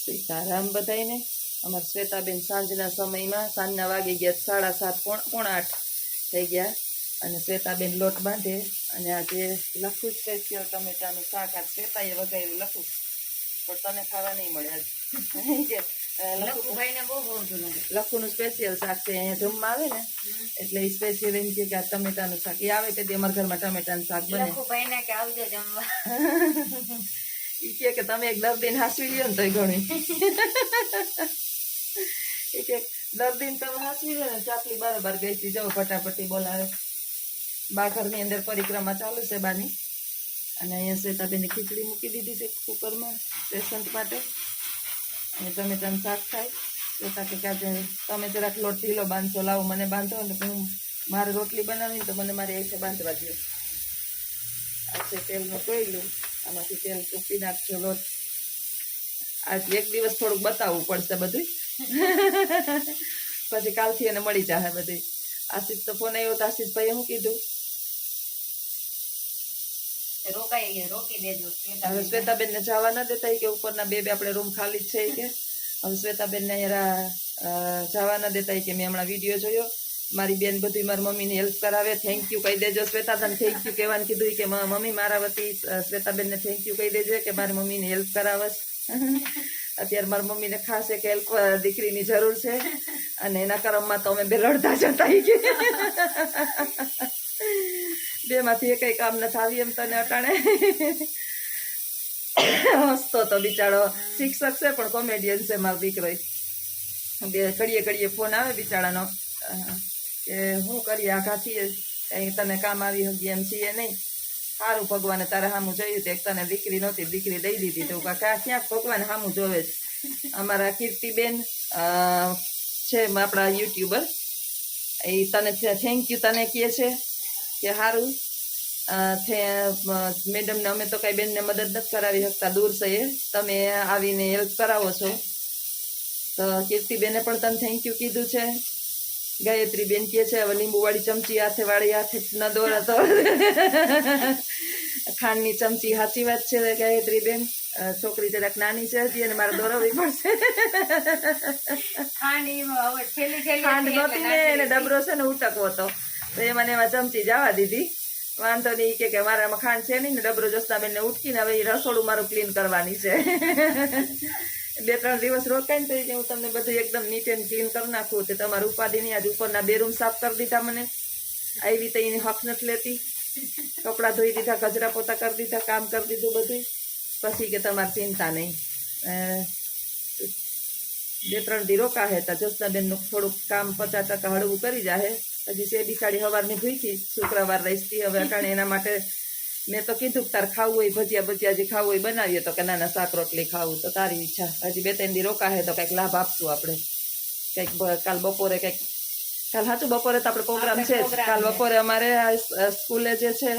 સીતારામ બધાઈને અમારા શ્વેતાબેન સાંજના સમયમાં સાંજના વાગી ગયા 7:30 પોણા 8 થઈ ગયા અને શ્વેતાબેન લોટ બાંધે અને આજે લખું સ્પેશિયલ ટમેટાનું શાક આ શ્વેતાએ વઘાર્યું લખું પણ તને ખાવા નહીં મળે આજે લખુનું સ્પેશિયલ શાક છે અહીંયા જમવા આવે ને એટલે એ સ્પેશિયલ એમ કે આ ટમેટાનું શાક એ આવે તે અમારા ઘરમાં ટમેટાનું શાક બને એ કે તમે એક દર્દીને હાંસવી લ્યો ને તો ઘણી એ કે દર્દીને તમે હાંસવી લ્યો ને ચાકલી બરાબર ગઈ હતી જાઓ ફટાફટી બોલાવે બા ઘરની અંદર પરિક્રમા ચાલુ છે બાની અને અહીંયા શ્વેતાબેને ખીચડી મૂકી દીધી છે કુકરમાં પેશન્ટ માટે અને ટમેટાનું શાક થાય શ્વેતા કે આજે તમે જરાક લોટ ઢીલો બાંધશો લાવો મને બાંધો ને હું મારે રોટલી બનાવી તો મને મારી એસે બાંધવા દો આ છે તેલનું કોયલું આમાંથી તેલ ચૂપી નાખજો લોટ આજ એક દિવસ થોડુંક બતાવવું પડશે બધું પછી કાલથી એને મળી જાય બધી આશીષ તો ફોન આવ્યો તો આશીષભાઈએ શું કીધું રોકી દેજો હવે શ્વેતાબેન ને જવા ન દેતા કે ઉપરના બે આપણે રૂમ ખાલી જ છે કે હવે શ્વેતાબેન ને જવા ન દેતા કે મેં હમણાં વિડીયો જોયો મારી બેન બધું મારી મમ્મીને હેલ્પ કરાવે થેન્ક યુ કહી દેજો શ્વેતા તને થેન્ક યુ કહેવાનું કીધું કે મમ્મી મારા વતી શ્વેતાબેનને થેન્ક યુ કહી દેજો કે મારી મમ્મીને હેલ્પ કરાવસ અત્યારે મારી મમ્મીને ખાસ એક હેલ્પ દીકરીની જરૂર છે અને એના કર્મમાં તો અમે બે રડતા જતા બે માંથી એક કામ નથી આવી એમ તને અટાણે હસતો તો બિચારો શિક્ષક છે પણ કોમેડિયન છે મારો દીકરો બે ઘડીએ ફોન આવે બિચારાનો કે શું કરીએ આઘાથી કંઈ તને કામ આવી હગી એમ છીએ નહીં સારું ભગવાને તારે સામું જોયું તો એક તને દીકરી નહોતી દીકરી દઈ દીધી તો કાકા ક્યાંક ભગવાન સામું જોવે છે અમારા કીર્તિબેન છે આપણા યુટ્યુબર એ તને થેન્ક યુ તને કહે છે કે સારું મેડમને અમે તો કઈ બેનને મદદ નથી કરાવી શકતા દૂર છે એ તમે આવીને હેલ્પ કરાવો છો તો કીર્તિબેને પણ તને થેન્ક યુ કીધું છે ગાયત્રી બેન કહે છે હવે લીંબુવાળી ચમચી હાથે ન દોરા તો ખાંડની ચમચી સાચી વાત છે ગાયત્રી બેન છોકરી જરાક નાની છે હજી અને મારે દોરવવી પડશે ખાંડ નહોતી ને એને ડબરો છે ને ઉટકવો હતો તો એ મને એમાં ચમચી જવા દીધી વાંધો નહીં કે મારામાં ખાંડ છે નહીં ને ડબરો જોસ્તાબેનને ઉટકીને હવે એ રસોડું મારું ક્લીન કરવાની છે 2-3 દિવસ રોકાઈને તો હું તમને બધું એકદમ નીટ એન્ડ ક્લીન કરી નાખું તો તમારું ઉપાધિ નહીં આજે ઉપરના 2 રૂમ સાફ કરી દીધા મને આવી તો એની હક નથી લેતી કપડાં ધોઈ દીધા કચરા પોતા કરી દીધા કામ કરી દીધું બધું પછી કે તમારે ચિંતા નહીં 2-3 દી રોકાહે તો જોસ્તાબેનનું થોડુંક કામ 50% હળવું કરી જાહે હજી છે બિચારી સવારની ભૂખી શુક્રવાર રહીશતી હવે અટાણે એના માટે મેં તો કીધું તાર ખાવું હોય ભજીયા જે ખાવું હોય બનાવીએ તો કે નાના શાક રોટલી ખાવું તો તારી ઈચ્છા હજી 2-3 દી રોકાહે તો કંઈક લાભ આપશું આપણે કંઈક કાલ બપોરે કંઈક કાલ સાચું બપોરે તો આપણે પ્રોગ્રામ છે જ કાલ બપોરે અમારે સ્કૂલે જે છે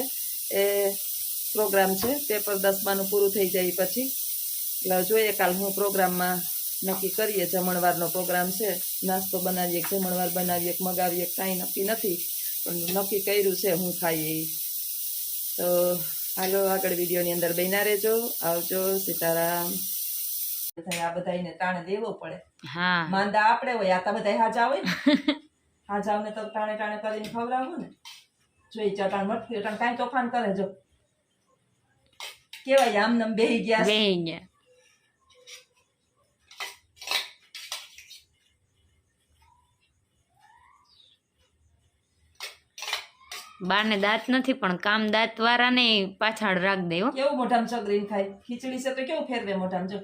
એ પ્રોગ્રામ છે પેપર 10માનું પૂરું થઈ જાય પછી એટલે જોઈએ કાલ હું પ્રોગ્રામમાં નક્કી કરીએ જમણવારનો પ્રોગ્રામ છે નાસ્તો બનાવીએ જમણવાર બનાવીએ મગાવીએ કાંઈ નક્કી નથી પણ નક્કી કર્યું છે હું ખાઈએ તો હાલો આગળ વિડીયોની અંદર બન્યા રહેજો આવજો સીતારામ આ બધાને તાણે દેવો પડે હા માંદા આપણે હોય આ તો બધા હાજા હોય ને હાજાઓને તો ટાણે કરીને ખવડાવું ને જોઈ ચટાણ મઠી ચટાણ કાંઈ તોફાન કરે જો કેવાય આમ નમ બેહી ગયા બાને દાંત નથી પણ કામ દાંત વાળા ને પાછળ રાખ દે કેવું મોઢામાં ચગરીને ખાય ખીચડી છે તો કેવું ફેરવે મોઢામાં જો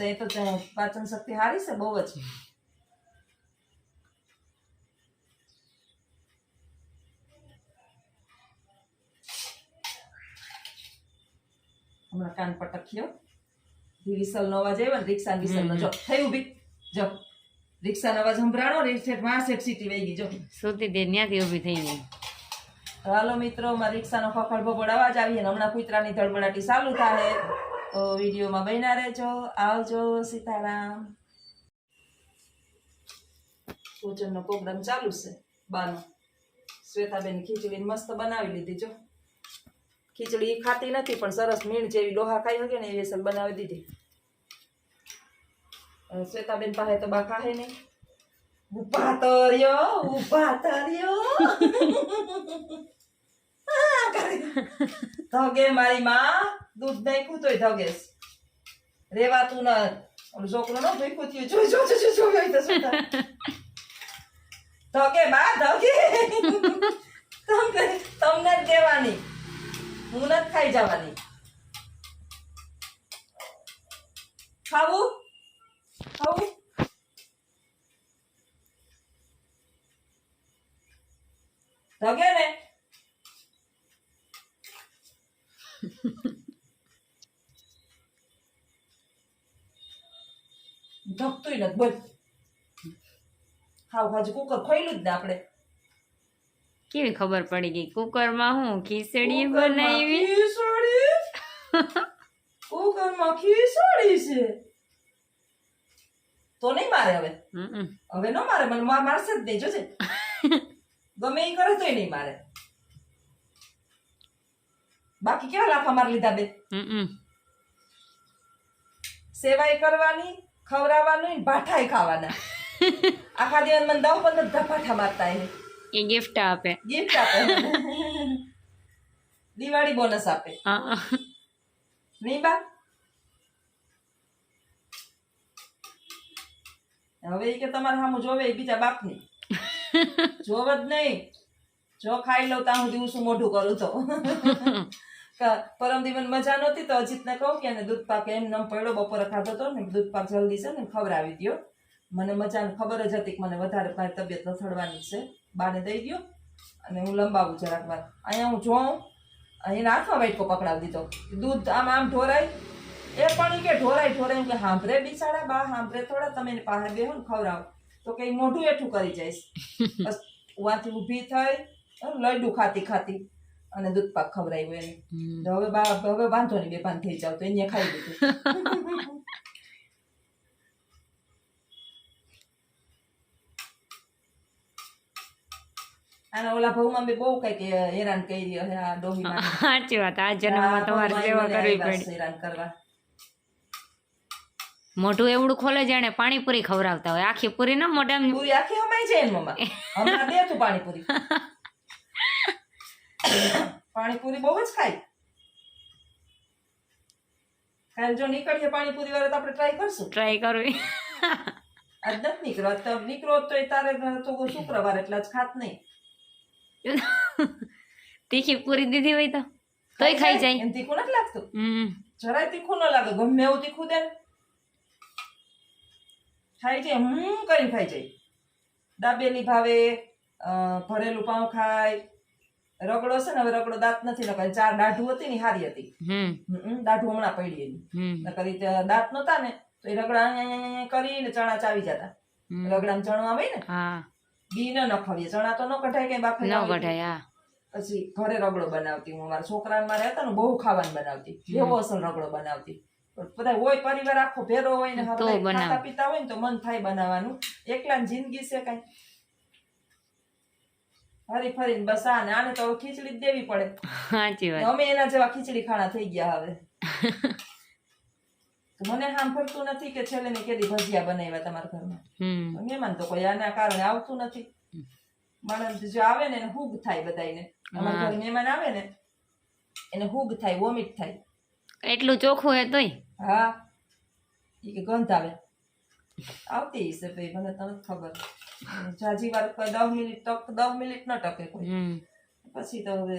એ તો પાચન શક્તિ સારી છે બહુ જ હમણાં કાન પટક્યો વિસલ નો અવાજ આવ્યો ને રિક્ષા વિસલ નો જો થઈ ઉભી જો રિક્ષાનો અવાજ સંભળાણો ને સીટી વહી ગઈ જો સુતી દે ત્યાંથી ઊભી થઈ ગઈ હાલો મિત્રો મારા રિક્ષાનો ખખડ ભબડ અવાજ આવી ને હમણાં કૂતરાની ધડબડાટી ચાલુ થાય તો વિડીયોમાં બન્યા રહેજો આવજો સીતારામ ભોજનનો પ્રોગ્રામ ચાલુ છે બાનો શ્વેતાબેન ખીચડી મસ્ત બનાવી લીધી જો ખીચડી ખાતી નથી પણ સરસ મીણ જેવી ડોહા ખાઈ શકે ને એવી અસલ બનાવી દીધી શ્વેતાબેન પાસે તો બા ખાહે નહીં. ઊભા તો રહ્યો. ધગે મારી માં દૂધ નાખ્યું તોય ધગેશ. રેવાતું ન ઓલું છોકરું ન ભીખું થયું જો તો શું થાય. ધગે બા ધગે. તમને જ દેવાની, હું નથી ખાઈ જવાની. ખાવું ધગે ને ધગતું નથી. બોલ ખાવ ખાજુ કુકર ખોયલું જ ને આપણે. કેવી ખબર પડી ગઈ? કુકરમાં હું ખીચડી બનાવી? કુકરમાં ખીચડી છે તો નહીં મારે હવે. હમ. હવે ન મારે, મને મારશે જ નહીં. જોજે ગમે એ કરે તોય નહીં મારે. બાકી કેવા લાફા મારી લીધા બે. હમ. સેવાય કરવાની, ખવડાવવાનું, ભાઠાય ખાવાના. આખા દિવસ મને 10-15 ભાઠા મારતા એ ગિફ્ટ આપે. ગિફ્ટ આપે. દિવાળી બોનસ આપે. નહીં બા? હવે ઈ કે તમારે સામું જોવે ઈ બીજા બાપની જોવ જ નહીં. જો ખાઈ લઉં ત્યાં સુધી હું શું મોઢું કરું તો. પરમ દિવસ મજા નહોતી તો અજીતને કહું કે દૂધ પાક એમ નમ પડ્યો, બપોરે ખાધો હતો ને, દૂધ પાક જલ્દી છે ને ખવડાવી દ્યો. મને મજા ખબર જ હતી કે મને વધારે મારી તબિયત લથડવાની છે, બાને દઈ દ્યો અને હું લંબાવું જરાક વાર. અહીંયા હું જોઉં, એના હાથમાં વાટકો પકડાવી દીધો. દૂધ આમ ઢોરાય એ પણ કે ઢોરાય કે હાંભરે બિચારા બા, હાંભરે થોડા, તમે એની પાસે બેહો ને ખવડાવો તો કઈ મોઢું એઠું કરી જઈશ. બસ ઉવાથી ઊભી થઈ લડ્ડુ ખાતી અને દૂધ પાક ખવડાવ્યું એને. હવે વાંધો નહીં, 2-5 થઈ જાવ તો એને ખાઈ દીધું. અને ઓલા ભાવમાં બી બહુ કઈક હેરાન કરી આ ડોહી સાચી વાત. આ જન્મમાં તમારે સેવા કરવી પડી. હેરાન કરવા મોઢું એવડું ખોલે જાણે પાણીપુરી ખવડાવતા હોય. આખી પૂરી ના મોઢા પૂરી આખી હમાઈ જાય ને મમ્મા. હમણાં દે તું પાણીપુરી. પાણીપુરી બહુ જ ખાય. કાલે જો નીકળીએ પાણીપુરી વાળા તો આપણે ટ્રાય કરશું. ટ્રાય કરવી. આજ નથી નીકળો તો નીકળો તો તારે તો શુક્રવાર એટલે જ ખાત નહીં. તીખી પૂરી દીધી હોય તો તોય ખાઈ જાય. એમ તીખું નથી લાગતું. જરાય તીખું ન લાગે, ગમે એવું તીખું દે ખાઈ જાય. કરીને ખાઈ જાય. દાબેલી ભાવે, ભરેલું પાઉં ખાય. રગડો છે ને, હવે રગડો દાંત નથી નકર 4 દાઢું હતી ને હારી હતી. દાઢું હમણાં પડી એની નકર દાંત નતા ને તો એ રગડા કરીને ચણા ચાવી જતા. રગડામાં ચણો આવે ને, બી ન નખાવીએ. ચણા તો ન કઢાય કઈ બાફે ન કઢાય. પછી ઘરે રગડો બનાવતી હું. મારા છોકરા મારે હતા ને બહુ ખાવાનું બનાવતી, એવો અસલ રગડો બનાવતી. બધા હોય પરિવાર આખો ભેરો હોય ને ખાતા પીતા હોય ને તો મન થાય બનાવવાનું. એકલા જિંદગી છે કઈ હરી ફરીને બસ. આને તો ખીચડી જ દેવી પડે. અમે એના જેવા ખીચડી ખાણા થઈ ગયા હવે. મને સાંભળતું નથી કે છેલ્લે ને કેદી ભજીયા બનાવ્યા તમારા ઘરમાં. મહેમાન તો કોઈ આના કારણે આવતું નથી. માણસ જો આવે ને એને હુગ થાય. બધાને અમારા ઘરે મહેમાન આવે ને એને હુગ થાય, વોમિટ થાય. એટલું ચોખ્ખું હે તોય. હા, એ કે ગંધ આવે. આવતી હશે ભાઈ, મને તો નથી ખબર. જાજી વાર 10 મિનિટ ન ટકે કોઈ. પછી તો હવે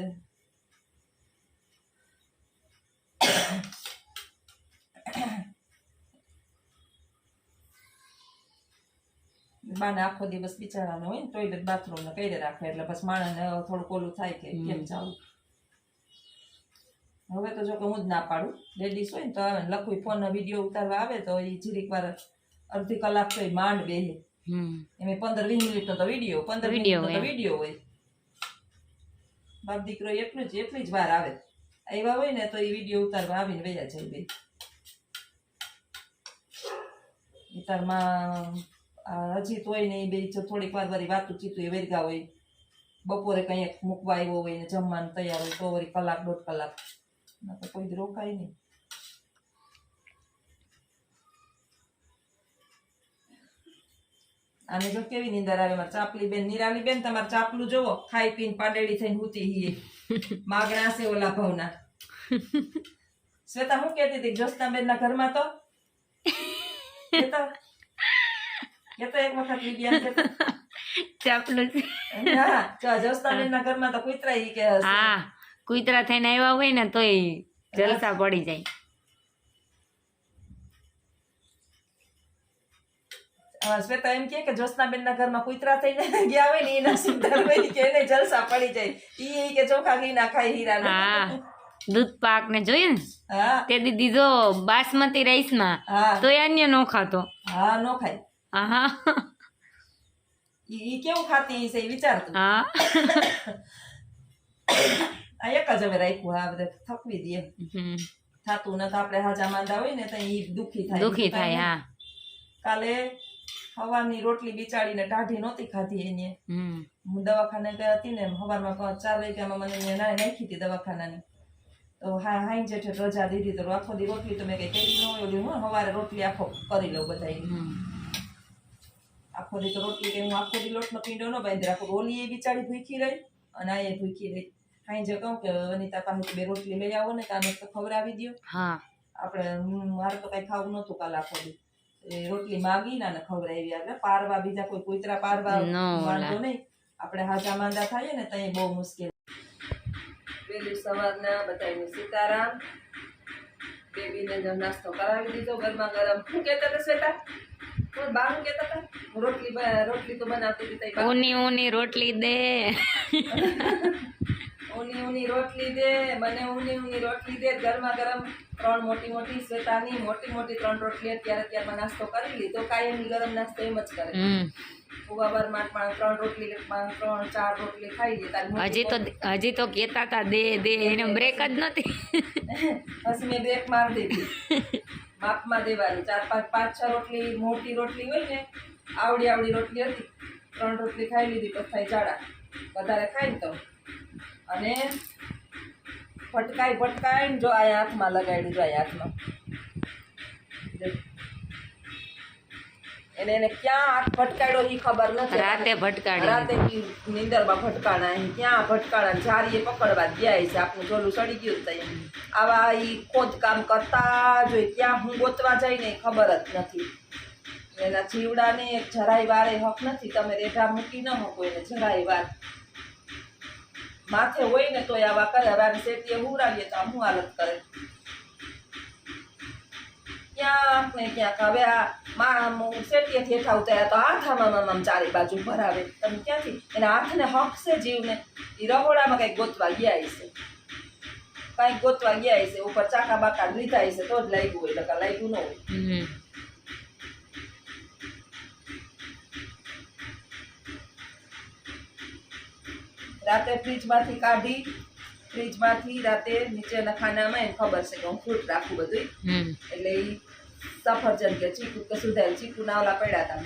બાને આખો દિવસ બિચારાનો હોય ને ટોયલેટ બાથરૂમ ને કરી રાખે એટલે બસ માણસને થોડુંક ઓલું થાય કે કેમ જાવું. હવે તો જો કે હું જ ના પાડું. લેડીઝ હોય ને તો આવે ને લખું ફોન વિડીયો ઉતારવા આવે તો એ જીરીક વાર અડધી કલાક તો માંડ બેહે. એમાં 15-20 મિનિટનો તો વિડીયો, 15 મિનિટનો તો વિડીયો હોય. બાપ દીકરો એટલી જ વાર આવે. આવ્યા હોય ને તો એ વિડીયો ઉતારવા આવીને વયા જાય બે. ઉતારમાં હજી તોય ને એ બે થોડીક વાર વારી વાતું ચીતું એ વેરગા હોય. બપોરે કંઈક મૂકવા આવ્યો હોય ને જમવાનું તૈયાર હોય તો વળી 1-1.5 કલાક તો કોઈ રોકાય નહીં. આને જો કેવી નીંદર આવે મારે ચાપલી બેન નિરાલી બેન તમારે ચાપલું જોવો ખાઈ પીને પાડેડી થઈને હુતી હીએ માગણા છે ઓલા ભાવના શ્વેતા હું કહેતી હતી જ્યોત્સના બેન ના ઘરમાં તો કેતો એક વખત વિડિયા કેતો ચાપલું હા જ્યોત્સના બેન ના ઘરમાં તો કૂતરા ઈ કે હશે. હા કુતરા થઈને આવ્યા હોય ને તોય જલસા પડી જાય. શ્વેતા એમ કે જ્યોત્સના બેન ના ઘરમાં કૂતરા થઈને ગયા હોય ને એના સુંદર હોય કે એને જલસા પડી જાય ઈ કે ચોખા ઘી ના ખાય હીરા હા દૂધ પાક ને જોયું ને હા તે દીદી જો બાસમતી રાઈસ માં હા તોય અન્ય નો ખાતો. હા નો ખાય હા ઈ કેવું ખાતી છે ઈ વિચારતું હા આ એક જ હવે રાખ્યું હા બધા થકવી દે થાતું ન તો આપણે હાજા માંદા હોય ને તો ઈ દુખી થાય હા કાલે સવારની રોટલી બિચાડીને ટાઢી નહોતી ખાધી એને હું દવાખાને ગઈ હતી ને સવારમાં 4 વાગ્યામાં મને અહીંયા નાખી હતી દવાખાનાની તો હા હાઈ જેઠે રજા દીધી તો આખો દી રોટલી તો મેં કઈ કરી ન હોય ઓલી હું સવારે રોટલી આખો કરી લઉં બધા આખો દી તો રોટલી કે હું આખો દી લોટનો પીંડો ન બાંધી રાખું ઓલી એ બિચારી ભૂખી રહી અને આ એ ભૂખી રહી હાઈ જે કહું કે અનિતા પાસે 2 રોટલી લઈ આવો ને કાને તો ખવડાવી દ્યો હા આપણે મારે તો કઈ ખાવું નતું કાલે આખો દી રોટલી માગી ને ખવડાવી આપણે પારવા બીજા કોઈ કૂતરા પારવા વાંધો નહીં આપણે હાજા માંદા થાય ને તો બહુ મુશ્કેલ. વહેલી સવારના બધાને સીતારામ બેબીને જો નાસ્તો કરાવી દીધો ગરમા ગરમ. શું કહેતા હતા શ્વેતા? કોઈ બા શું કહેતા હતા? રોટલી તો બનાવતી હતી તઈ ઊની રોટલી દે ઊની રોટલી દે મને ઊની રોટલી દે ગરમા ગરમ 3 મોટી શ્વેતાની મોટી 3 રોટલી અત્યારમાં નાસ્તો કરી લીધો. કાયમી ગરમ નાસ્તો એમ જ કરે. ઉવાબર માં 3 રોટલી 4 રોટલી ખાઈ લે. હજી તો કેતા હતા દે એને બ્રેક જ નથી. પછી મેં બ્રેક માર દીધી માપમાં દેવાની 4 5 6 રોટલી મોટી રોટલી હોય ને આવડી રોટલી હતી 3 રોટલી ખાઈ લીધી પછી થાય જાડા વધારે ખાઈ ને તો અને ભટકાઈ ને જો આ હાથમાં લગાડ્યું જો આ હાથમાં એને ક્યાં હાથ ભટકાડ્યો એ ખબર નથી. રાતે નીંદરમાં ભટકાણા ક્યાં ભટકાણા જારીએ પકડવા ગયા છે આપણું જોલું સડી ગયું તઈ આવા ઈ ખોદકામ કરતા જોઈ ક્યાં હું ગોતવા જાય ને ખબર જ નથી. એના જીવડાને જરાય વારે હક નથી. તમે રેઢા મૂકી ન મૂકો એને જરાય વાર માથે હોય ને તોય આવા કરે. હવે આને શેટીએ હુરાવીએ તો હું હાલત કરે ક્યાંક ને ક્યાંક. હવે આ શેટીએ ઠેઠા ઉતાર્યા તો હાથામાં ચારે બાજુ ભરાવે. તમે ક્યાંથી એના હાથને હક છે જીવને. એ રહોડામાં કંઈક ગોતવા ગયા હશે ઉપર ચાકા બાકા લીધા હશે તો જ લાગ્યું હોય ટકા લાગ્યું ન હોય. રાતે ફ્રીજમાંથી કાઢી રાતે નીચેના ખાનામાં એને ખબર છે કે હું ફ્રૂટ રાખું બધું એટલે એ સફરજન કે ચીકુ કે સુધાર ચીકુ ના ઓલા પડ્યા હતા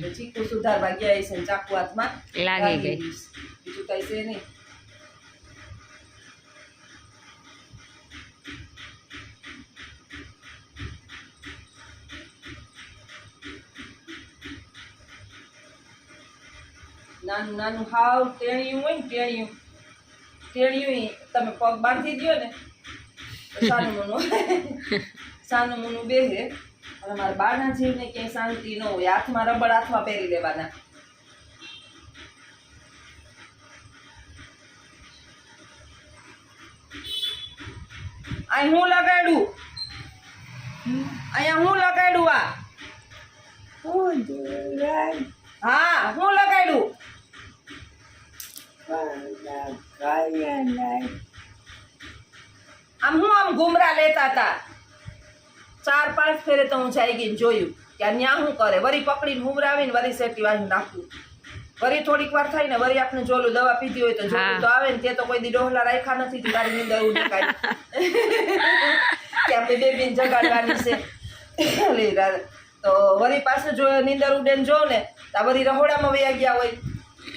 2 ચીકુ સુધારવા ગયા છે ચાકુ હાથમાં લાગી ગઈ. બીજું કઈ છે નહીં. નાનું હાવ ટેણિયું હોય ને ટેણિયું તમે પગ બાંધી દો ને સાનું મોનું બેહે. અને મારા બાના જીવને ક્યાંય શાંતિ ન હોય. હાથમાં રબડ હાથમાં પહેરી લેવાના. અહીંયા હું લગાડ્યું હા હું લગાડ્યું આમ ગુમરા લેતા હતા 4-5 ફેરે તો હું જઈ ગઈ જોયું કે આ ન્યા શું કરે. વરી પકડીને હુવરાવીને વરી સેટી વાળી નાખવું. વરી થોડીક વાર થાય ને વરી આપણે જોલું દવા પીધી હોય તો જોલું તો આવે ને તે તો કોઈ દી ડોહલા રાખ્યા નથી. તારી નીંદર ઉડી કાઢી કે આપણે બેબીને જગાડવાની છે તો વરી પાસે જો નીંદર ઉડે ને જો ને તો વરી રહોડામાં વયા ગયા હોય.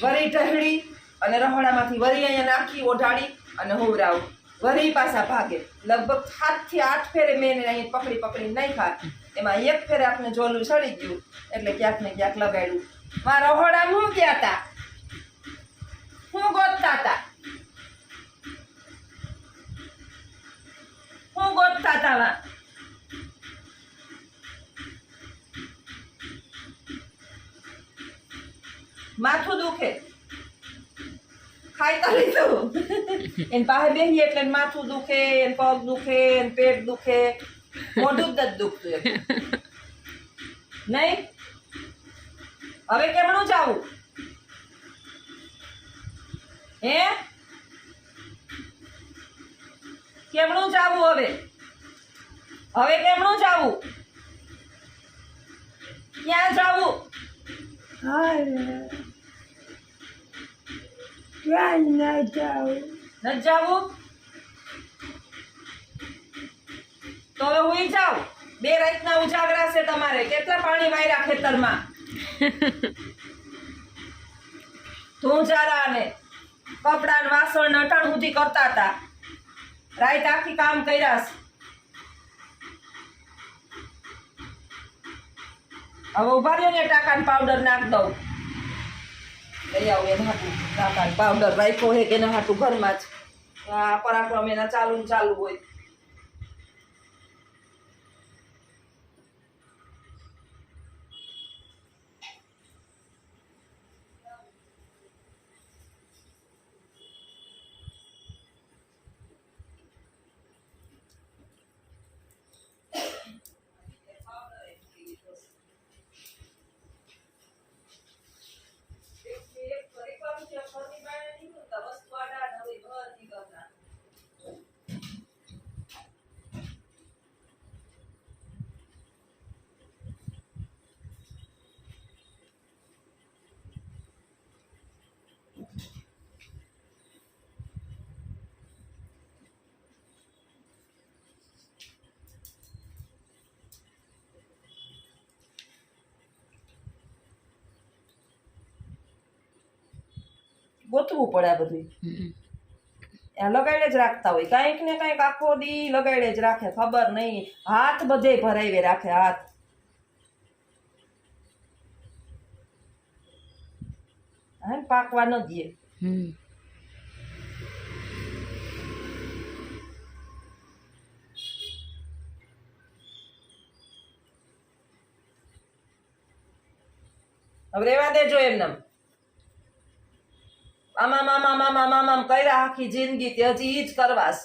વરી ઢહડી અને રહોડામાંથી વરી અહીંયા નાખી ઓઢાડી અને હુવરાવું. વરી પાછા ભાગે. લગભગ 7 થી 8 ફેરે મેં એને અહીંયા પકડીને નાખ્યા એમાં એક ફેરે આપણે જોલું સડી ગયું એટલે ક્યાંક ને ક્યાંક લગાડ્યું. મારા રહોડા હું ગયા હતા, હું ગોતતા હતા, હું ગોતતા હતા વા. માથું દુખે, ખાઈ તો લીધું એને પાસે બેસી એટલે એને માથું દુખે, એને પગ દુખે, એને પેટ દુખે, મોઢું જ નથી દુખતું એમ. નહીં હવે કેમનું જાવું? હે કેમનું જાવું? હવે હવે કેમનું જાવું? ક્યાં જાવું? નથી જાવું તો હવે હુઈ જાવ. 2 રાતના ઉજાગરા છે તમારે. કેટલા પાણી વાયરા ખેતરમાં? ધૂંજારા ને કપડા ને વાસણ ને અટાણ સુધી કરતા હતા. રાત આખી કામ કર્યા છે. હવે ઉભા રહ્યો ને ટાકાન પાવડર નાખ દઉં. લઈ આવું એના હાટું ટાકાન પાવડર રાખ્યો હે કે એના હાટું ઘરમાં જ. આ પરાક્રમ એના ચાલુ ને ચાલુ હોય. ગોતવું પડે આ બધું. લગાડે જ રાખતા હોય કાંઈક ને કાંઈક, આખો દી લગાડે જ રાખે. ખબર નહીં, હાથ બધે ભરાવે રાખે. હાથ હે પાકવા ન દે. હવે રેવા દેજો એમને. આમામ આમામ આમામ આમામ કર્યા આખી જિંદગી તે હજી ઈ જ કરવાસ.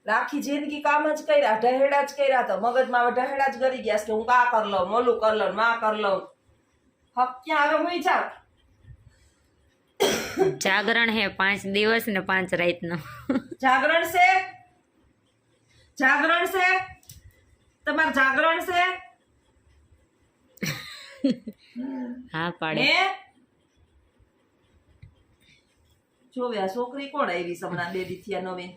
આખી જિંદગી કામ જ કર્યા, ઢહેડા જ કર્યા. તો મગજમાં હવે ઢહેડા જ કરી ગયા કે હું કા કર લઉં, મોલું કર લઉં, માં કર લઉં. હક ક્યાં હવે હુઈ જાવ. જાગરણ હે 5 દિવસ ને 5 રાતનો. જાગરણ છે, જાગરણ છે તમારે, જાગરણ છે. હા પાડે. હે જોવે આ છોકરી કોણ આવી હમણાં 2 દી થયા નવીન?